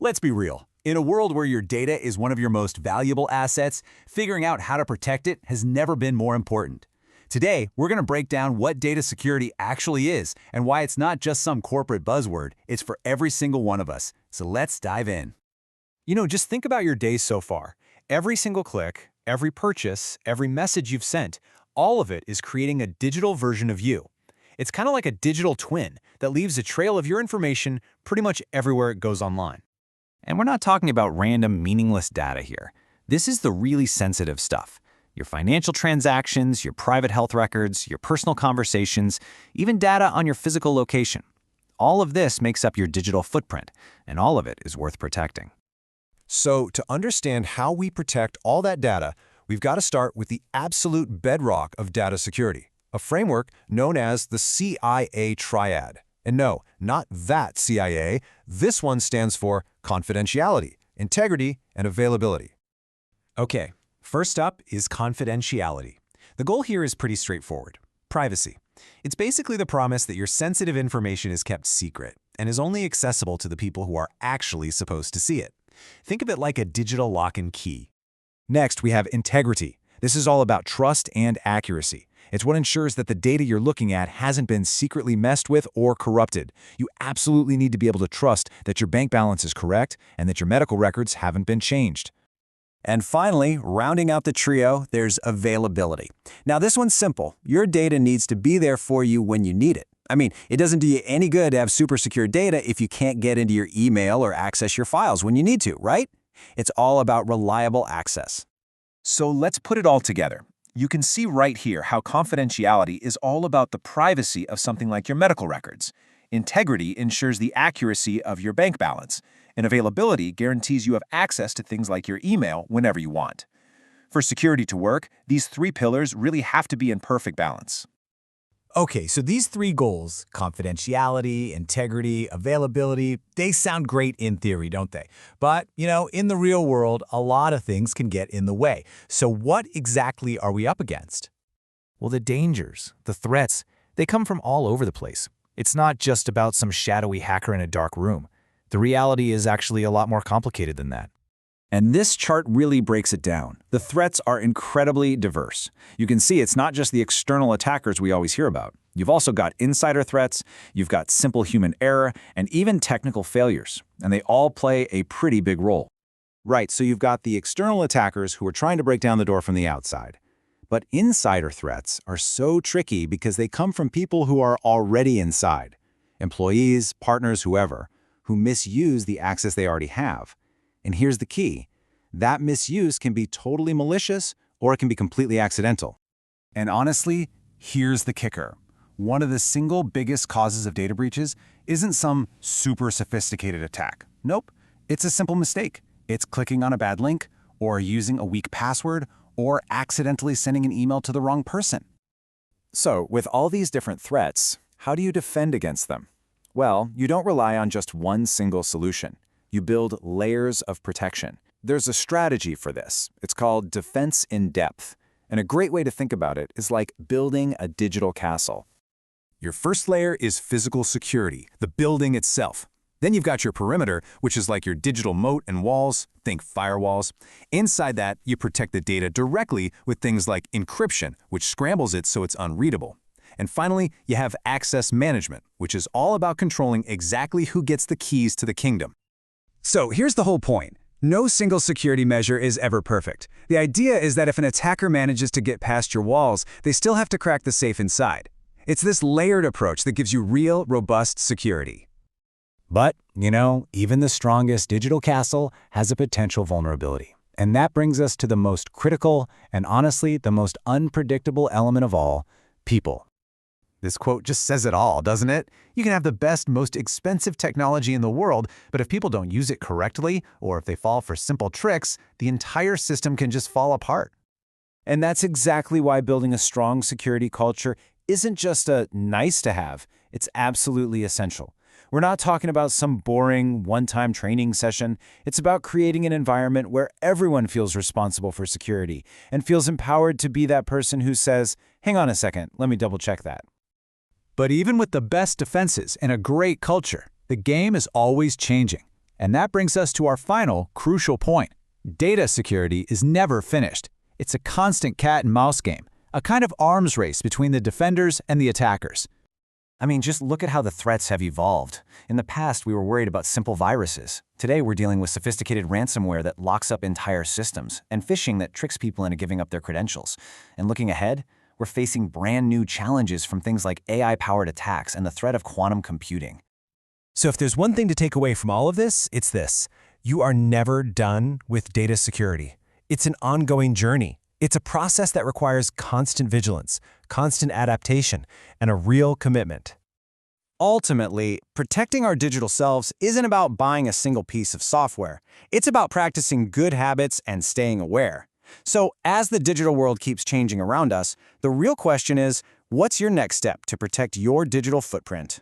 Let's be real. In a world where your data is one of your most valuable assets, figuring out how to protect it has never been more important. Today, we're going to break down what data security actually is and why it's not just some corporate buzzword, it's for every single one of us. So let's dive in. Just think about your day so far. Every single click, every purchase, every message you've sent, all of it is creating a digital version of you. It's kind of like a digital twin that leaves a trail of your information pretty much everywhere it goes online. And we're not talking about random, meaningless data here. This is the really sensitive stuff. Your financial transactions, your private health records, your personal conversations, even data on your physical location. All of this makes up your digital footprint, and all of it is worth protecting. So, to understand how we protect all that data, we've got to start with the absolute bedrock of data security, a framework known as the CIA Triad. And no, not that CIA. This one stands for confidentiality, integrity, and availability. Okay, first up is confidentiality. The goal here is pretty straightforward. Privacy. It's basically the promise that your sensitive information is kept secret and is only accessible to the people who are actually supposed to see it. Think of it like a digital lock and key. Next, we have integrity. This is all about trust and accuracy. It's what ensures that the data you're looking at hasn't been secretly messed with or corrupted. You absolutely need to be able to trust that your bank balance is correct and that your medical records haven't been changed. And finally, rounding out the trio, there's availability. Now this one's simple. Your data needs to be there for you when you need it. I mean, it doesn't do you any good to have super secure data if you can't get into your email or access your files when you need to, right? It's all about reliable access. So let's put it all together. You can see right here how confidentiality is all about the privacy of something like your medical records. Integrity ensures the accuracy of your bank balance, and availability guarantees you have access to things like your email whenever you want. For security to work, these three pillars really have to be in perfect balance. Okay, so these three goals, confidentiality, integrity, availability, they sound great in theory, don't they? But, in the real world, a lot of things can get in the way. So what exactly are we up against? Well, the dangers, the threats, they come from all over the place. It's not just about some shadowy hacker in a dark room. The reality is actually a lot more complicated than that. And this chart really breaks it down. The threats are incredibly diverse. You can see it's not just the external attackers we always hear about. You've also got insider threats, you've got simple human error, and even technical failures. And they all play a pretty big role. Right, so you've got the external attackers who are trying to break down the door from the outside. But insider threats are so tricky because they come from people who are already inside. Employees, partners, whoever, who misuse the access they already have. And here's the key. That misuse can be totally malicious or it can be completely accidental. And honestly, here's the kicker. One of the single biggest causes of data breaches isn't some super sophisticated attack. Nope, it's a simple mistake. It's clicking on a bad link, or using a weak password, or accidentally sending an email to the wrong person. So, with all these different threats, how do you defend against them? Well, you don't rely on just one single solution. You build layers of protection. There's a strategy for this. It's called defense in depth. And a great way to think about it is like building a digital castle. Your first layer is physical security, the building itself. Then you've got your perimeter, which is like your digital moat and walls, think firewalls. Inside that, you protect the data directly with things like encryption, which scrambles it so it's unreadable. And finally, you have access management, which is all about controlling exactly who gets the keys to the kingdom. So here's the whole point. No single security measure is ever perfect. The idea is that if an attacker manages to get past your walls, they still have to crack the safe inside. It's this layered approach that gives you real, robust security. But, even the strongest digital castle has a potential vulnerability. And that brings us to the most critical and honestly the most unpredictable element of all, people. This quote just says it all, doesn't it? You can have the best, most expensive technology in the world, but if people don't use it correctly, or if they fall for simple tricks, the entire system can just fall apart. And that's exactly why building a strong security culture isn't just a nice to have, it's absolutely essential. We're not talking about some boring, one-time training session. It's about creating an environment where everyone feels responsible for security and feels empowered to be that person who says, hang on a second, let me double-check that. But even with the best defenses and a great culture, the game is always changing. And that brings us to our final, crucial point. Data security is never finished. It's a constant cat and mouse game, a kind of arms race between the defenders and the attackers. I mean, just look at how the threats have evolved. In the past, we were worried about simple viruses. Today, we're dealing with sophisticated ransomware that locks up entire systems, and phishing that tricks people into giving up their credentials. And looking ahead, we're facing brand new challenges from things like AI-powered attacks and the threat of quantum computing. So if there's one thing to take away from all of this, it's this. You are never done with data security. It's an ongoing journey. It's a process that requires constant vigilance, constant adaptation, and a real commitment. Ultimately, protecting our digital selves isn't about buying a single piece of software. It's about practicing good habits and staying aware. So, as the digital world keeps changing around us, the real question is, what's your next step to protect your digital footprint?